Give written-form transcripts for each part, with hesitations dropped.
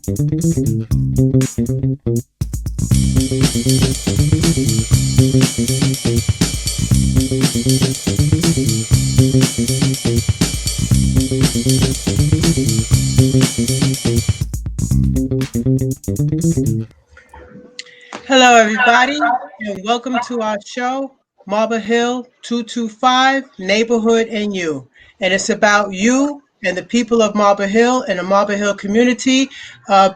Hello, everybody, and welcome to our show, Marble Hill 225 Neighborhood and You. And it's about you and the people of Marble Hill and the Marble Hill community,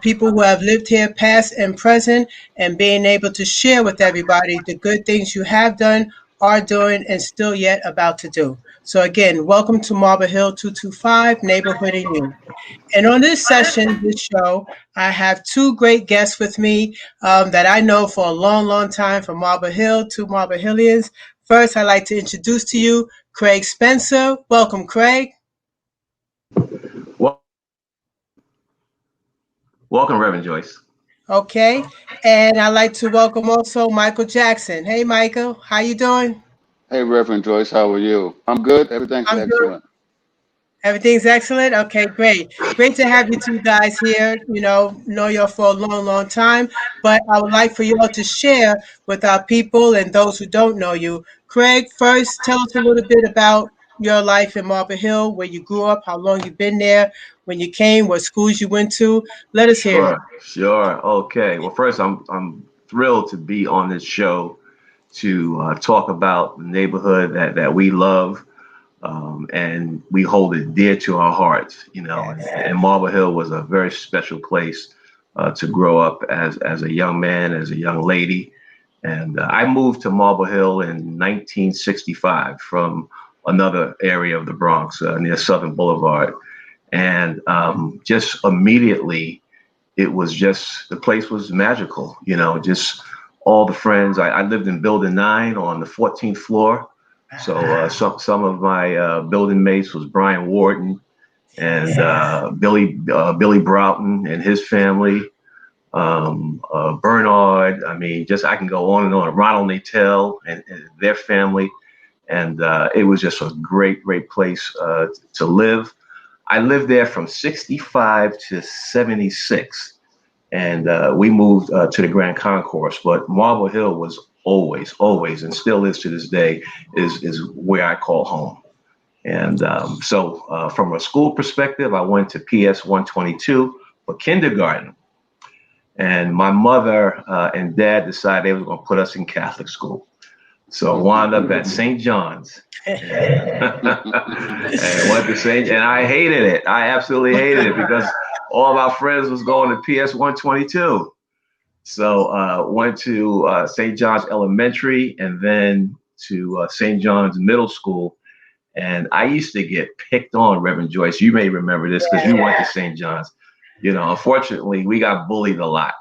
people who have lived here past and present, and being able to share with everybody the good things you have done, are doing, and still yet about to do. So, again, welcome to Marble Hill 225 Neighborhood and You. And on this session, this show, I have two great guests with me that I know for a long, long time from Marble Hill, two Marble Hillians. First, I'd like to introduce to you Craig Spencer. Welcome, Craig. Well, welcome, Reverend Joyce. Okay. And I'd like to welcome also Michael Jackson. Hey, Michael. How you doing? Hey, Reverend Joyce, how are you? I'm good. Everything's I'm good. excellent. Everything's excellent. Okay, great. Great to have you two guys here. Know you for a long, long time. But I would like for you all to share with our people and those who don't know you. Craig, first, tell us a little bit about your life in Marble Hill, where you grew up, how long you've been there, when you came, what schools you went to. Let us hear it. Sure. Okay. Well, first, I'm thrilled to be on this show to talk about the neighborhood that we love, and we hold it dear to our hearts. And Marble Hill was a very special place to grow up as a young man, as a young lady. And I moved to Marble Hill in 1965 from another area of the Bronx near Southern Boulevard. And just immediately, it was just the place was magical, just all the friends. I lived in Building 9 on the 14th floor. So some of my building mates was Brian Wharton and Billy Broughton and his family, Bernard. I mean, just I can go on and on. Ronald Natel and their family. And it was just a great place to live. I lived there from 65 to 76. And we moved to the Grand Concourse, but Marble Hill was always, and still is to this day, is where I call home. And so from a school perspective, I went to PS 122 for kindergarten. And my mother and dad decided they were going to put us in Catholic school. So I wound up at St. John's. And went to St. And I hated it. I absolutely hated it because all of our friends was going to PS 122. So went to St. John's Elementary and then to St. John's Middle School. And I used to get picked on, Reverend Joyce. You may remember this because you went to St. John's. Unfortunately, we got bullied a lot,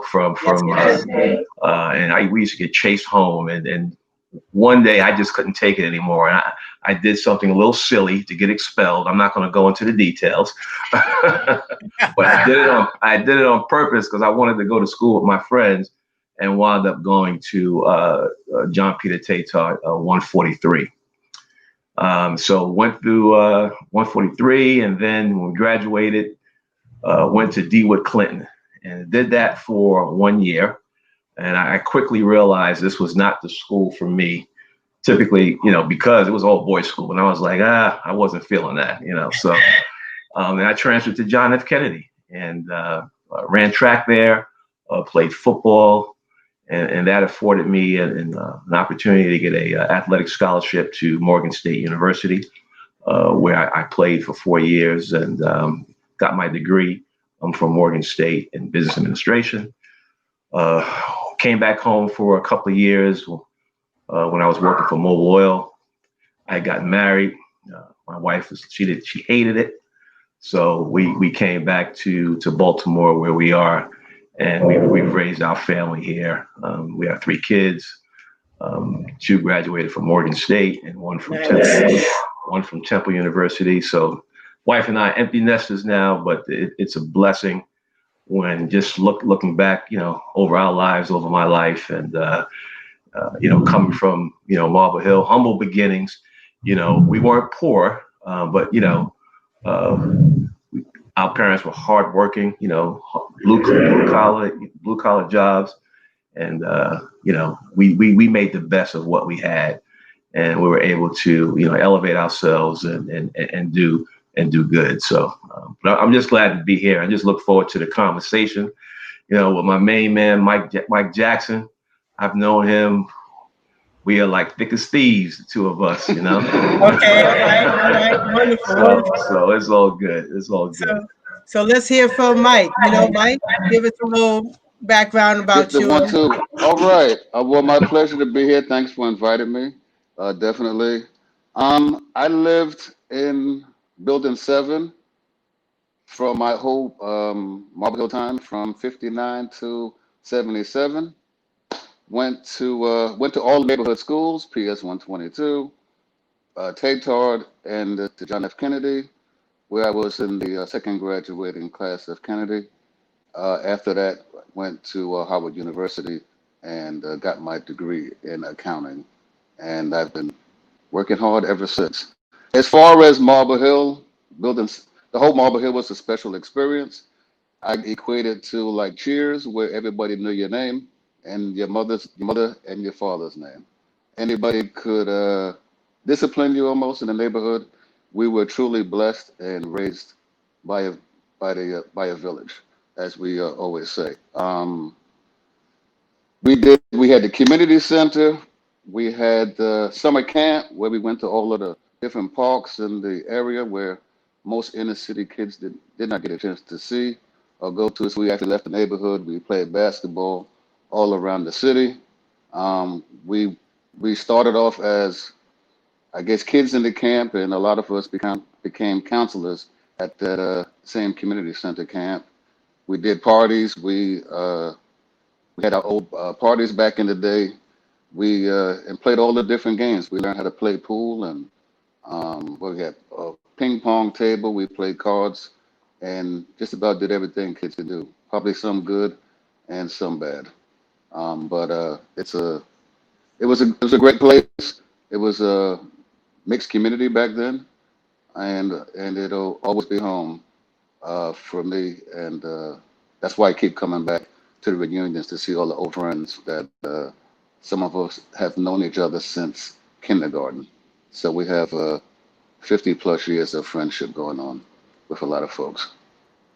from and we used to get chased home. And one day I just couldn't take it anymore. And I did something a little silly to get expelled. I'm not going to go into the details, but I did it on purpose because I wanted to go to school with my friends, and wound up going to John Peter Tatar 143. So went through 143, and then when we graduated, went to DeWitt Clinton and did that for 1 year. And I quickly realized this was not the school for me. Typically, because it was all boys school, and I was like, I wasn't feeling that, So, and I transferred to John F. Kennedy and ran track there, played football, and that afforded me an opportunity to get a athletic scholarship to Morgan State University, where I played for 4 years and got my degree from Morgan State in business administration. Came back home for a couple of years when I was working for Mobil Oil. I got married. My wife she hated it, so we came back to Baltimore, where we are, and we've raised our family here. We have 3 kids. 2 graduated from Morgan State, and one from Temple University. So, wife and I empty nesters now, but it's a blessing when just looking back, over our lives, over my life, and coming from Marble Hill, humble beginnings. We weren't poor, but Our parents were hardworking, blue collar jobs, and we made the best of what we had, and we were able to elevate ourselves and do good. So but I'm just glad to be here. I just look forward to the conversation. With my main man, Mike Jackson. I've known him. We are like thick as thieves, the two of us. Okay, all right, wonderful, So wonderful. so it's all good. It's all So, good. so let's hear from Mike. Mike, give us a little background Get about the you. one, two. All right. Well, my pleasure to be here. Thanks for inviting me. Definitely. I lived in Building 7 for my whole Marble Hill time from 59 to 77. Went to all the neighborhood schools, PS 122, Tatard, and to John F. Kennedy, where I was in the second graduating class of Kennedy. After that, went to Howard University and got my degree in accounting. And I've been working hard ever since. As far as Marble Hill, building the whole Marble Hill was a special experience. I equate it to like Cheers, where everybody knew your name and your mother and your father's name. Anybody could discipline you almost in the neighborhood. We were truly blessed and raised by a village, as we always say. We had the community center. We had the summer camp where we went to all of the different parks in the area where most inner city kids did not get a chance to see or go to. So we actually left the neighborhood. We played basketball all around the city. We started off as, I guess, kids in the camp, and a lot of us became counselors at that same community center camp. We did parties. We had our old parties back in the day. We and played all the different games. We learned how to play pool and we had a ping pong table. We played cards and just about did everything kids could do. Probably some good and some bad. But it was a great place. It was a mixed community back then, and it'll always be home for me. And that's why I keep coming back to the reunions to see all the old friends that some of us have known each other since kindergarten. So we have 50 plus years of friendship going on with a lot of folks.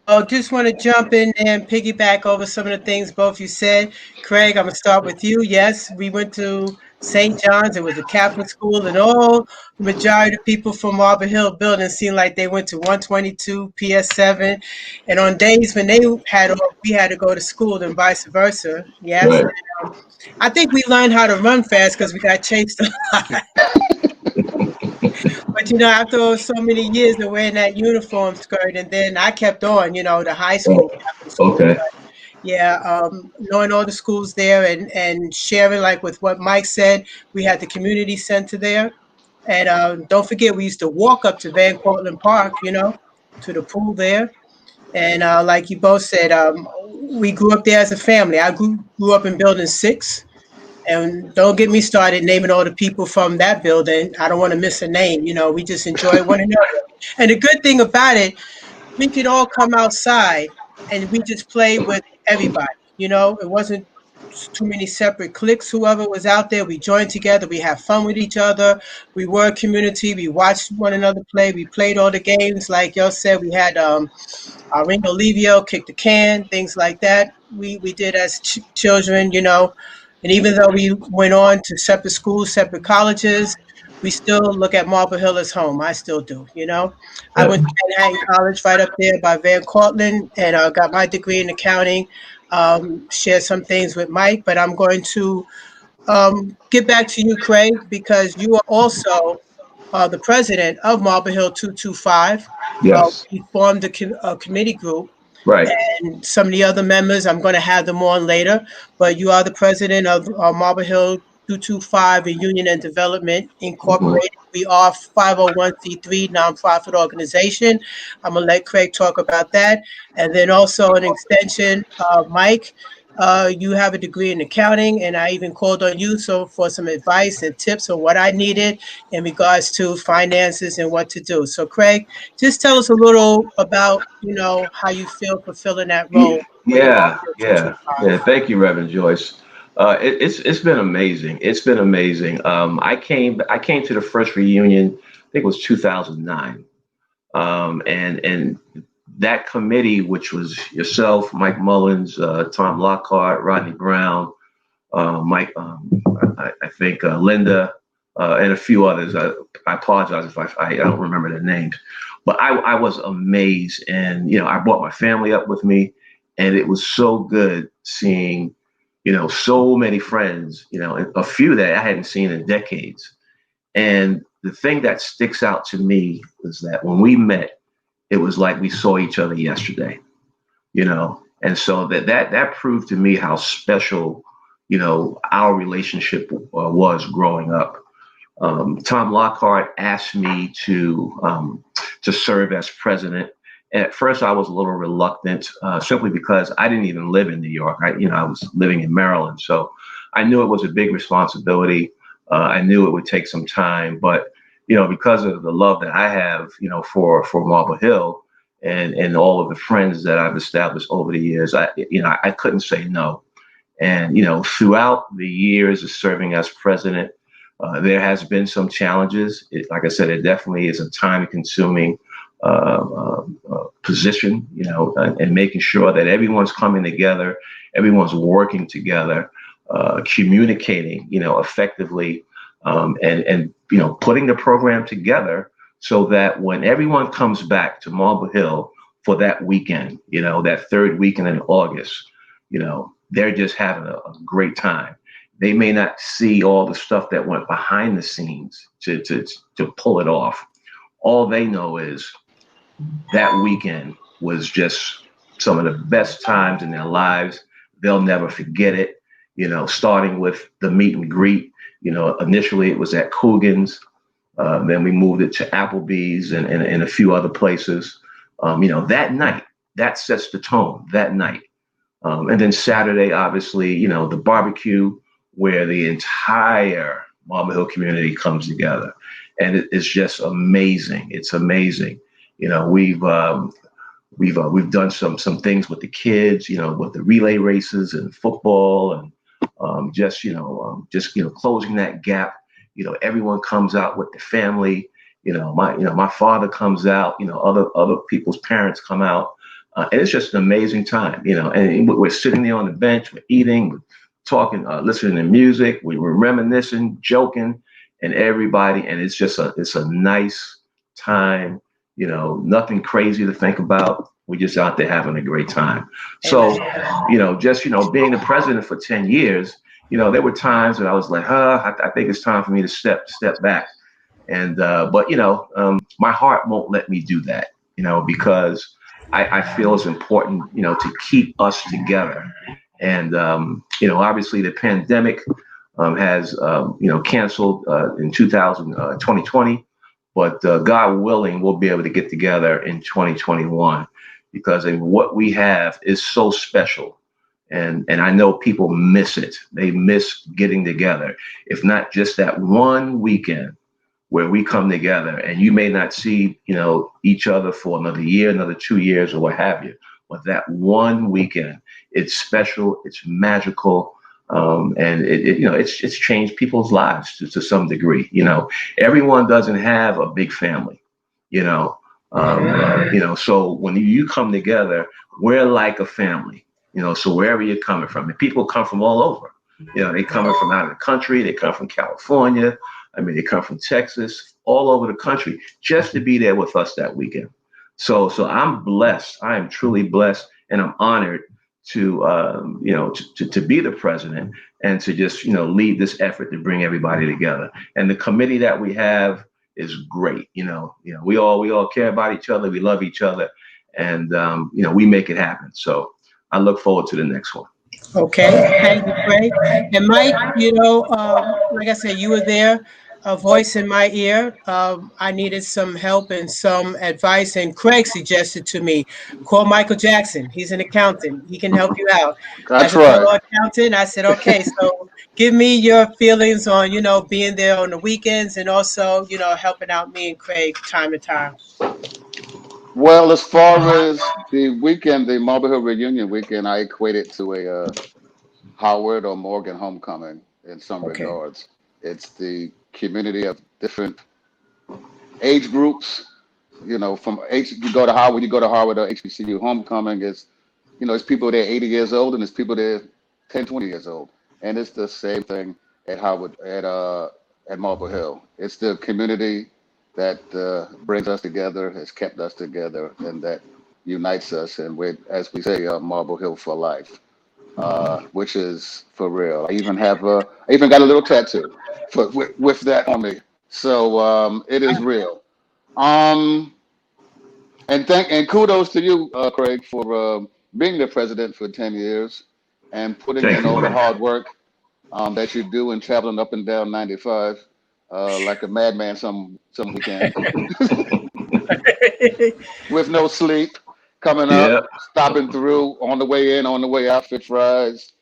Well, just want to jump in there and piggyback over some of the things both you said. Craig, I'm going to start with you. Yes, we went to St. John's. It was a Catholic school, and all the majority of people from Marble Hill building seemed like they went to 122 PS7. And on days when they had off, we had to go to school and vice versa. Yes. Right. I think we learned how to run fast because we got chased a lot. But after so many years of wearing that uniform skirt, and then I kept on, the high school, Oh, Catholic school. okay. Yeah, knowing all the schools there and sharing, like with what Mike said, we had the community center there. And don't forget, we used to walk up to Van Cortlandt Park, to the pool there. And like you both said, we grew up there as a family. I grew up in Building 6. And don't get me started naming all the people from that building. I don't want to miss a name. We just enjoy one another. And the good thing about it, we could all come outside and we just play with everybody. It wasn't too many separate cliques. Whoever was out there, we joined together. We had fun with each other. We were a community. We watched one another play. We played all the games. Like y'all said, we had Ringo Levio, kick the can, things like that. We did as children, and even though we went on to separate schools, separate colleges, we still look at Marble Hill as home. I still do. I Yep. went to Manhattan College right up there by Van Cortlandt and got my degree in accounting. Share some things with Mike, but I'm going to get back to you, Craig, because you are also the president of Marble Hill 225. Yes. We formed a committee group, Right. and some of the other members, I'm going to have them on later, but you are the president of Marble Hill 225 and Union and Development Hmm. Incorporated. We are 501c3 nonprofit organization. I'm going to let Craig talk about that. And then also an extension, Mike. You have a degree in accounting, and I even called on you so for some advice and tips on what I needed in regards to finances and what to do. So, Craig, just tell us a little about how you feel fulfilling that role for the Yeah, Market yeah, 225. yeah. Thank you, Reverend Joyce. It's been amazing. It's been amazing. I came to the first reunion. I think it was 2009. And that committee, which was yourself, Mike Mullins, Tom Lockhart, Rodney Brown, Mike, I think Linda, and a few others. I apologize if I don't remember their names, but I was amazed, and I brought my family up with me, and it was so good seeing so many friends, a few that I hadn't seen in decades. And the thing that sticks out to me is that when we met, it was like we saw each other yesterday, and so that proved to me how special our relationship was growing up. Tom Lockhart asked me to serve as president. At first, I was a little reluctant, simply because I didn't even live in New York. I was living in Maryland, so I knew it was a big responsibility. I knew it would take some time, but because of the love that I have, for Marble Hill, and all of the friends that I've established over the years, I couldn't say no. And throughout the years of serving as president, there has been some challenges. Like I said, it definitely is a time-consuming position, and making sure that everyone's coming together, everyone's working together, communicating, effectively, and putting the program together so that when everyone comes back to Marble Hill for that weekend, that third weekend in August, they're just having a great time. They may not see all the stuff that went behind the scenes to pull it off. All they know is that weekend was just some of the best times in their lives. They'll never forget it. Starting with the meet and greet. Initially it was at Coogan's. Then we moved it to Applebee's and a few other places. That night, that sets the tone that night. And then Saturday, obviously, the barbecue where the entire Marble Hill community comes together. And it's just amazing. It's amazing. We've done some things with the kids, with the relay races and football, and just closing that gap. Everyone comes out with the family. My father comes out. Other people's parents come out, and it's just an amazing time. And we're sitting there on the bench, we're eating, we're talking, listening to music, we were reminiscing, joking, and everybody, and it's a nice time. Nothing crazy to think about. We're just out there having a great time. So, Amen. just being the president for 10 years, there were times when I was like, I think it's time for me to step back. And but my heart won't let me do that, because I feel it's important, to keep us together. And obviously the pandemic has canceled in 2020, but God willing, we'll be able to get together in 2021, because what we have is so special. And I know people miss it. They miss getting together. If not just that one weekend where we come together, and you may not see, each other for another year, another 2 years, or what have you. But that one weekend, it's special, it's magical, and it's changed people's lives to some degree. Everyone doesn't have a big family, you know. So when you come together, we're like a family, So wherever you're coming from, and people come from all over. They coming from out of the country, they come from California. I mean, they come from Texas, all over the country, just to be there with us that weekend. So I'm blessed. I am truly blessed, and I'm honored to be the president, and to just lead this effort to bring everybody together. And the committee that we have is great. We all care about each other. We love each other, and we make it happen. So I look forward to the next one. Okay, thank you, Craig. And Mike, like I said, you were there a voice in my ear. I needed some help and some advice, and Craig suggested to me, call Michael Jackson. He's an accountant. He can help you out. As That's a right. fellow accountant, I said, okay, so give me your feelings on, being there on the weekends and also, helping out me and Craig time to time. Well, as far as the weekend, the Marble Hill reunion weekend, I equate it to a Howard or Morgan homecoming in some Okay. regards. It's the community of different age groups. From you go to Howard, you go to Howard or HBCU homecoming is, it's people there 80 years old and it's people there 10, 20 years old. And it's the same thing at Howard, at Marble Hill. It's the community that brings us together, has kept us together, and that unites us. And we, as we say, Marble Hill for life, which is for real. I even got a little tattoo with that on me. So it is real. Um, and kudos to you, Craig, for being the president for 10 years and putting Thank in you, all the man. hard work that you do and traveling up and down 95 like a madman some weekends with no sleep, coming Yeah. up, stopping through on the way in, on the way out, Fit Fries,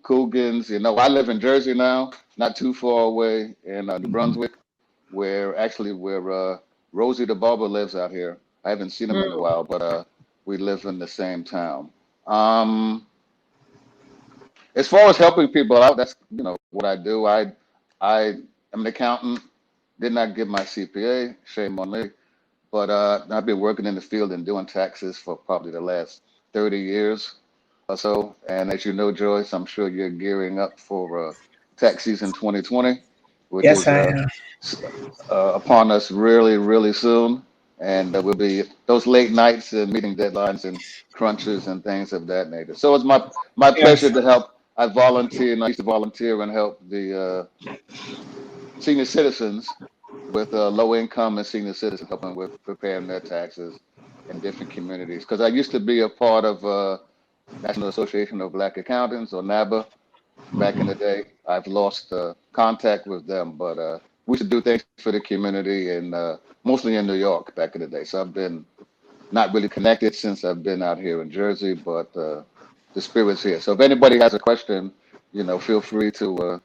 Coogan's. I live in Jersey now, not too far away in New Brunswick, where Rosie the barber lives out here. I haven't seen him in a Mm, while, but we live in the same town. Um, as far as helping people out, that's what I do. I am an accountant. Did not get my CPA. Shame on me. But I've been working in the field and doing taxes for probably the last 30 years or so. And as you know, Joyce, I'm sure you're gearing up for tax season 2020, which yes, is I am. s- upon us really, really soon. And there will be those late nights and meeting deadlines and crunches and things of that nature. So it's my pleasure Yes. to help. I volunteer, and I used to volunteer and help the senior citizens with low income and senior citizens, helping with preparing their taxes in different communities. Because I used to be a part of National Association of Black Accountants, or NABA, back in the day. I've lost contact with them, but we used to do things for the community, and mostly in New York back in the day. So I've been not really connected since I've been out here in Jersey, but the spirit's here. So if anybody has a question, feel free to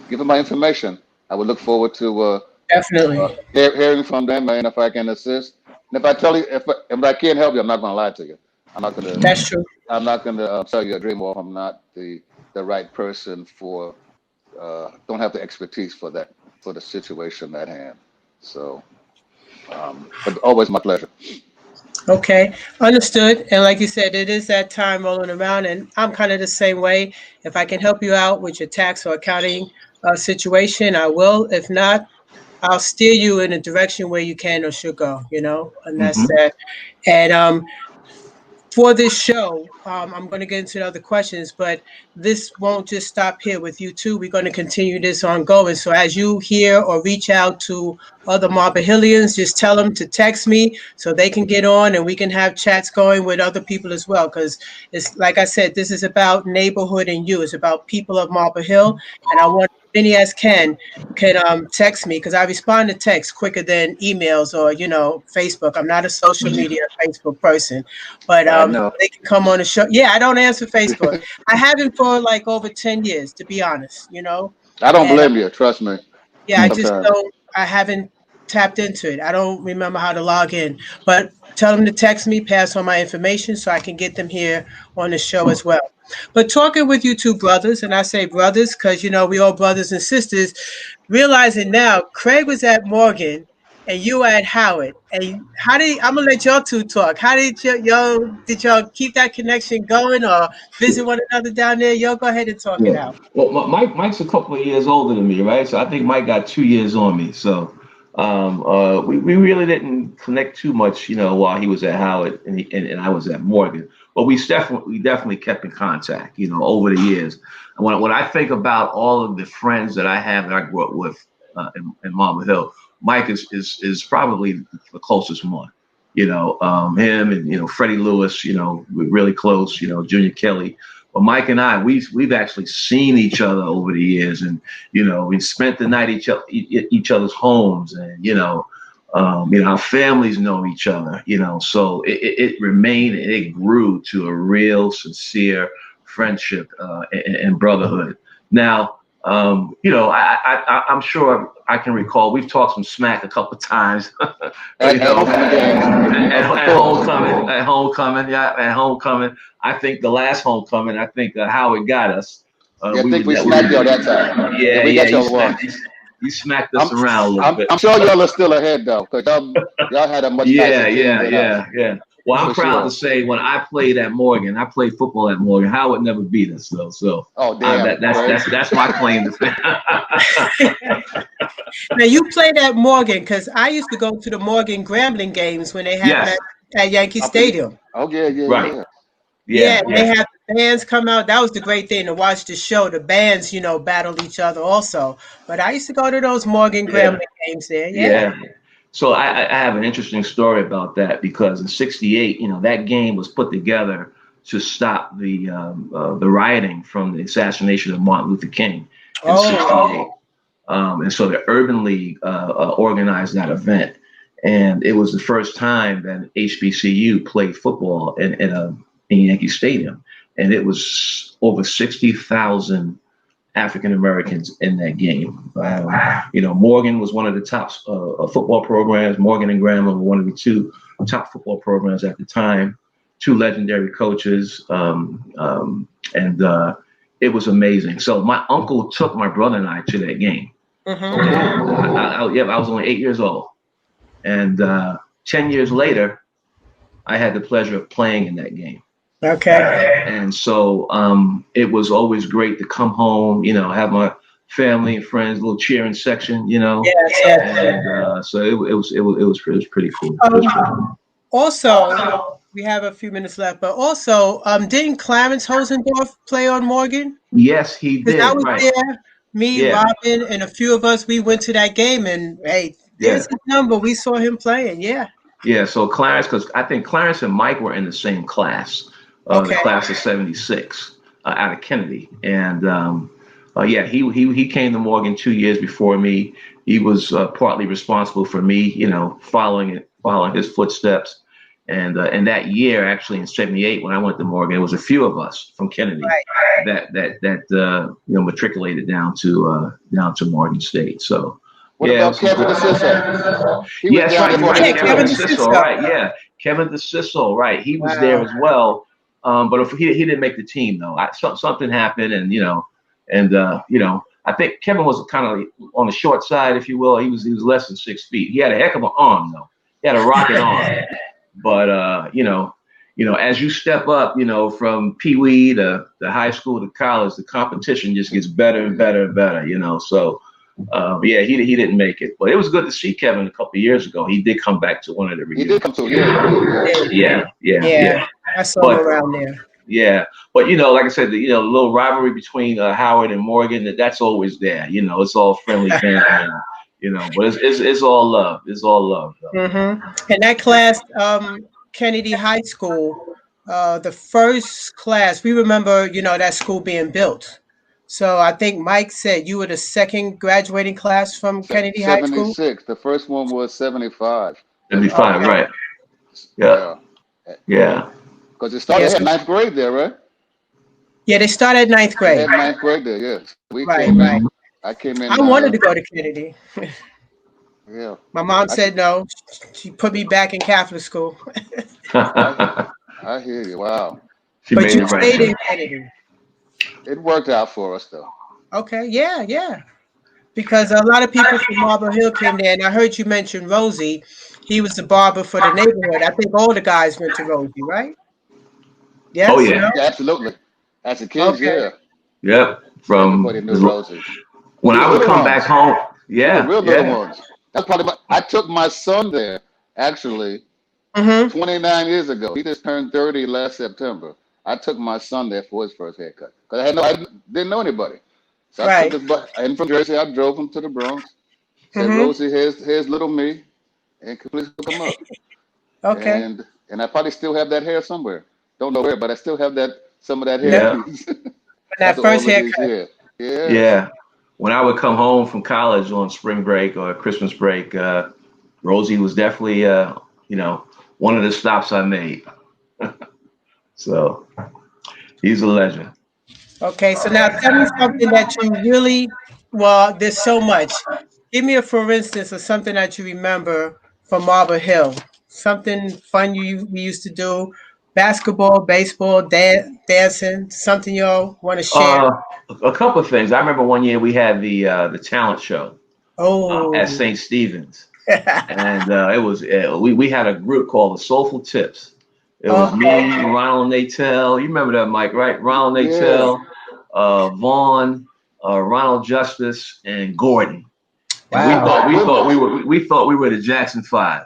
give them my information. I would look forward to Definitely. hearing from them, and if I can assist. And if I tell you, if I can't help you, I'm not going to lie to you. I'm not going to That's true. I'm not going to sell you a dream, or I'm not the right person for don't have the expertise for that, for the situation at hand. So, but always my pleasure. Okay, understood. And like you said, it is that time rolling around, and I'm kind of the same way. If I can help you out with your tax or accounting situation, I will. If not, I'll steer you in a direction where you can or should go. And that's Hmm. that. And for this show, I'm going to get into the other questions, but this won't just stop here with you too. We're going to continue this ongoing. So as you hear or reach out to other Marbahillians, just tell them to text me so they can get on and we can have chats going with other people as well. Because it's like I said, this is about neighborhood and you. It's about people of Marble Hill, and I want as many as can text me because I respond to text quicker than emails or Facebook. I'm not a social media Facebook person, but I so know. they can come on the show. Yeah, I don't answer Facebook. I haven't for like over 10 years, to be honest. I don't And blame you. Trust me. yeah, I just Sometimes don't. I haven't tapped into it. I don't remember how to log in. But tell them to text me, pass on my information so I can get them here on the show as well. But talking with you two brothers, and I say brothers because we all brothers and sisters, realizing now Craig was at Morgan and you were at Howard. And I'm gonna let y'all two talk. How did y'all keep that connection going or visit one another down there? Y'all go ahead and talk it Yeah. out. Well, Mike's a couple of years older than me, right? So I think Mike got 2 years on me. So we really didn't connect too much, while he was at Howard and I was at Morgan. But we definitely kept in contact, over the years. And when I think about all of the friends that I have that I grew up with in Mama Hill, Mike is probably the closest one. Him and Freddie Lewis, we're really close. Junior Kelly. But Mike and I, we've actually seen each other over the years, and we spent the night each other's homes, and our families know each other. So it remained and it grew to a real sincere friendship and brotherhood. Now, I'm sure I can recall we've talked some smack a couple of times. At homecoming games, At homecoming, yeah, at homecoming. I think the last homecoming, I think Howard got us. yeah, I think we smacked y'all that time. Yeah, we got y'all once. You smacked us I'm, around a little bit. I'm sure y'all are still ahead though, because y'all had a much nicer team than us. Yeah. Well, I'm For proud to sure. say when I played at Morgan, I played football at Morgan. Howard never beat us though. So Oh damn! that's my claim to fame. Now you played at Morgan because I used to go to the Morgan Grambling games when they had them Yes. at Yankee Stadium. Oh yeah, Right. yeah. Yeah, and they Yeah. had the bands come out. That was the great thing to watch the show. The bands, battled each other also. But I used to go to those Morgan Yeah. Grambling games there. Yeah. Yeah. So I have an interesting story about that because in '68, that game was put together to stop the rioting from the assassination of Martin Luther King in Oh, '68. And so the Urban League organized that event, and it was the first time that HBCU played football in Yankee Stadium, and it was over 60,000 African Americans in that game. Morgan was one of the top football programs. Morgan and Grambling were one of the two top football programs at the time. Two legendary coaches, and it was amazing. So my uncle took my brother and I to that game. mm-hmm. I was only 8 years old, and 10 years later, I had the pleasure of playing in that game. Okay. And so it was always great to come home, have my family and friends, little cheering section, Yes, yes. and so it was pretty cool. It was pretty cool. Also, we have a few minutes left, but also, didn't Clarence Hosendorf play on Morgan? Yes, he Because I did. was Right. there, me, Yeah. Robin, and a few of us, we went to that game, and hey, Yeah. there's his number. We saw him playing. Yeah. Yeah. So Clarence, because I think Clarence and Mike were in the same class, the Okay. class of '76 out of Kennedy. And yeah, he came to Morgan 2 years before me. He was partly responsible for me, following his footsteps. And that year, actually in '78, when I went to Morgan, it was a few of us from Kennedy Right. that matriculated down to Morgan State. So What yeah, it about was some Kevin good. DeCiso? He was Yes, down right. there You're for a right. Yeah, minute Kevin Kevin too. DeCiso, DeSisto. right? Yeah, Kevin DeCiso, right? He was there Wow. as well, but if he didn't make the team though. Something happened, and I think Kevin was kind of on the short side, if you will. He was less than 6 feet. He had a heck of an arm though. He had a rocket arm, but as you step up, from Pee Wee to high school to college, the competition just gets better and better and better. So. Yeah, he didn't make it, but it was good to see Kevin a couple of years ago. He did come back to one of the He did reunions. come to, yeah, he did. Yeah, Yeah. I saw him But around there. yeah, but like I said, the little rivalry between Howard and Morgan, that's always there. It's all friendly banter, but it's all love. It's all love, though. And that class, Kennedy High School, the first class, we remember, that school being built. So I think Mike said you were the second graduating class from Kennedy High School. 76. The first one was 75. It'll be fine, Okay. right? Yeah, Yeah. yeah, Because it started, Yes. they had ninth grade there, right? Yeah, they started at ninth They grade. had ninth grade there, yes. We Right, came right. in, I came I in, wanted to go to Kennedy. yeah. My mom I, said no. She put me back in Catholic school. I, I hear you. Wow. she But made you it right stayed there. in Kennedy. It worked out for us, though. Okay, yeah, yeah. Because a lot of people from Marble Hill came there, and I heard you mention Rosie. He was the barber for the neighborhood. I think all the guys went to Rosie, right? Oh Yes? yeah, No? Yeah, absolutely. As a kid, Okay. yeah. yep. Everybody knew Rosie. When We I were would little come back ones. home, We were yeah, real little yeah. ones. That's probably I took my son there, actually, Mm-hmm. 29 years ago. He just turned 30 last September. I took my son there for his first haircut because I didn't know anybody. So I took Right. his butt in from Jersey. I drove him to the Bronx. Said, Mm-hmm. Rosie, here's little me, and please hook him up. Okay. And I probably still have that hair somewhere. Don't know where, but I still have that some of that That, Yeah, hairpiece that after first all of these haircut. years. Yes. yeah. When I would come home from college on spring break or Christmas break, Rosie was definitely, you know, one of the stops I made. So he's a legend. Okay, so now tell me something that you really, well, there's so much. Give me a for instance of something that you remember from Marble Hill. Something fun we used to do, basketball, baseball, dancing, something y'all want to share. Uh, a couple of things. I remember one year we had the talent show at Oh, St. Stephen's, and it was we had a group called the Soulful Tips. It was me, okay. Ronald Natel. You remember that, Mike, right? Ronald Yeah. Natel, Vaughn, Ronald Justice, and Gordon. And we Wow. thought we With thought we were we thought we were the Jackson Five.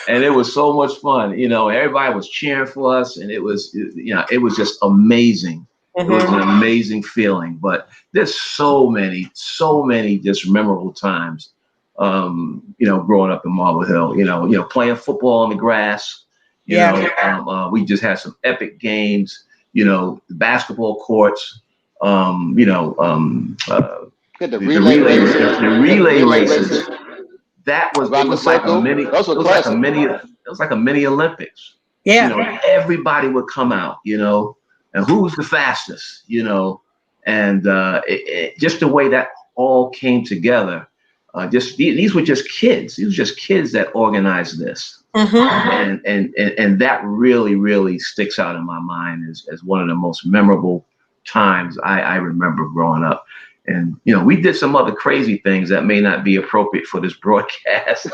And it was so much fun. You know, everybody was cheering for us, and it was, you know, it was just amazing. It was Hmm. an amazing feeling. But there's so many just memorable times. You know, growing up in Marble Hill, playing football on the grass. Yeah. We just had some epic games. You know, the basketball courts. Had the The relay relay races. the We had the relay relay races. races That was it around the was like a circle. mini Those it were was like a classic. mini it was like a mini Olympics. You Yeah. know, everybody would come out, and who's the fastest, and just the way that all came together. Just these were just kids. These were just kids that organized this, Hmm. and that really really sticks out in my mind as one of the most memorable times I remember growing up. And we did some other crazy things that may not be appropriate for this broadcast.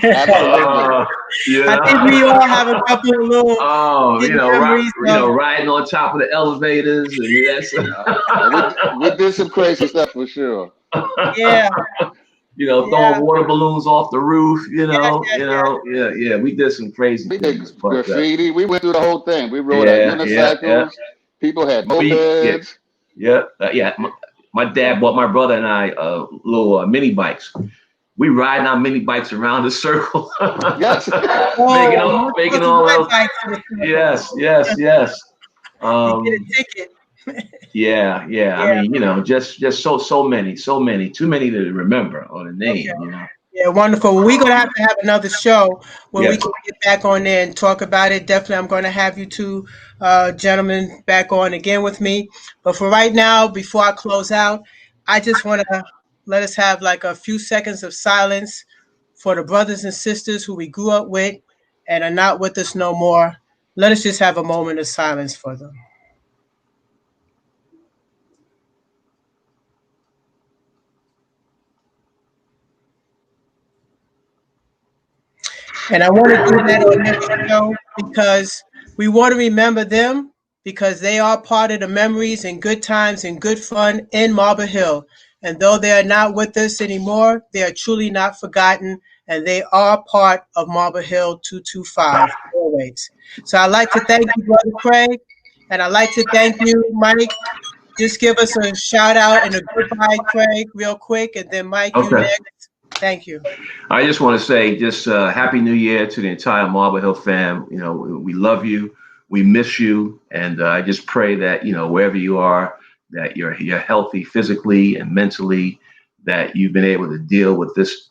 Absolutely. uh, you I think know, we all have a couple of little oh, hidden memories of. riding on top of the elevators, and that's We did some crazy stuff for sure. Yeah, throwing yeah, water balloons off the roof. yes, yes, yes. Yeah. We did some crazy We did things, but graffiti. We went through the whole thing. We rode our yeah. unicycles. People had We yeah mopeds. yeah. My dad bought my brother and I little mini bikes. We riding our mini bikes around the circle, Yes. Oh, you're making supposed to all ride those. bikes in the circle. Yes. You get a Um, ticket. yeah. I Yeah, mean, just so many, too many to remember on a okay. name. Yeah, wonderful. Well, we're going to have another show where we Yes. can get back on there and talk about it. Definitely, I'm going to have you two gentlemen back on again with me. But for right now, before I close out, I just want to let us have like a few seconds of silence for the brothers and sisters who we grew up with and are not with us no more. Let us just have a moment of silence for them. And I want to do that on every show because we want to remember them because they are part of the memories and good times and good fun in Marble Hill. And though they are not with us anymore, they are truly not forgotten and they are part of Marble Hill 225 always. So I'd like to thank you, Brother Craig, and I'd like to thank you, Mike. Just give us a shout out and a goodbye, Craig, real quick, and then Mike, you Okay. next. Thank you. I just want to say just Happy New Year to the entire Marble Hill fam. We love you, we miss you, and I just pray that wherever you are, that you're healthy physically and mentally, that you've been able to deal with this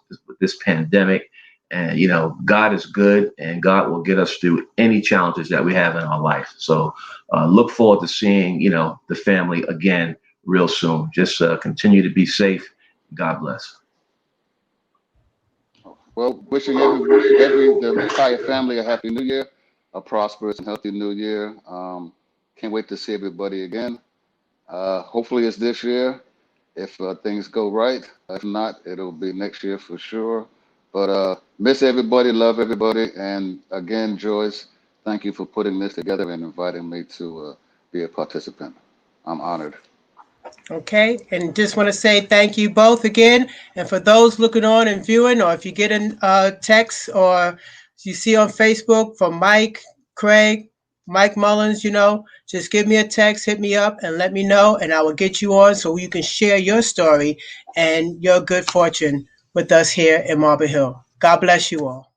pandemic, and God is good, and God will get us through any challenges that we have in our life. So look forward to seeing the family again real soon. Just continue to be safe. God bless. Well, wishing the entire family a happy new year, a prosperous and healthy new year. Can't wait to see everybody again. Hopefully it's this year if things go right. If not, it'll be next year for sure. But miss everybody, love everybody, and again, Joyce, thank you for putting this together and inviting me to be a participant. I'm honored. Okay, and just want to say thank you both again. And for those looking on and viewing, or if you get a text or you see on Facebook from Mike, Craig, Mike Mullins, just give me a text, hit me up, and let me know, and I will get you on so you can share your story and your good fortune with us here in Marble Hill. God bless you all.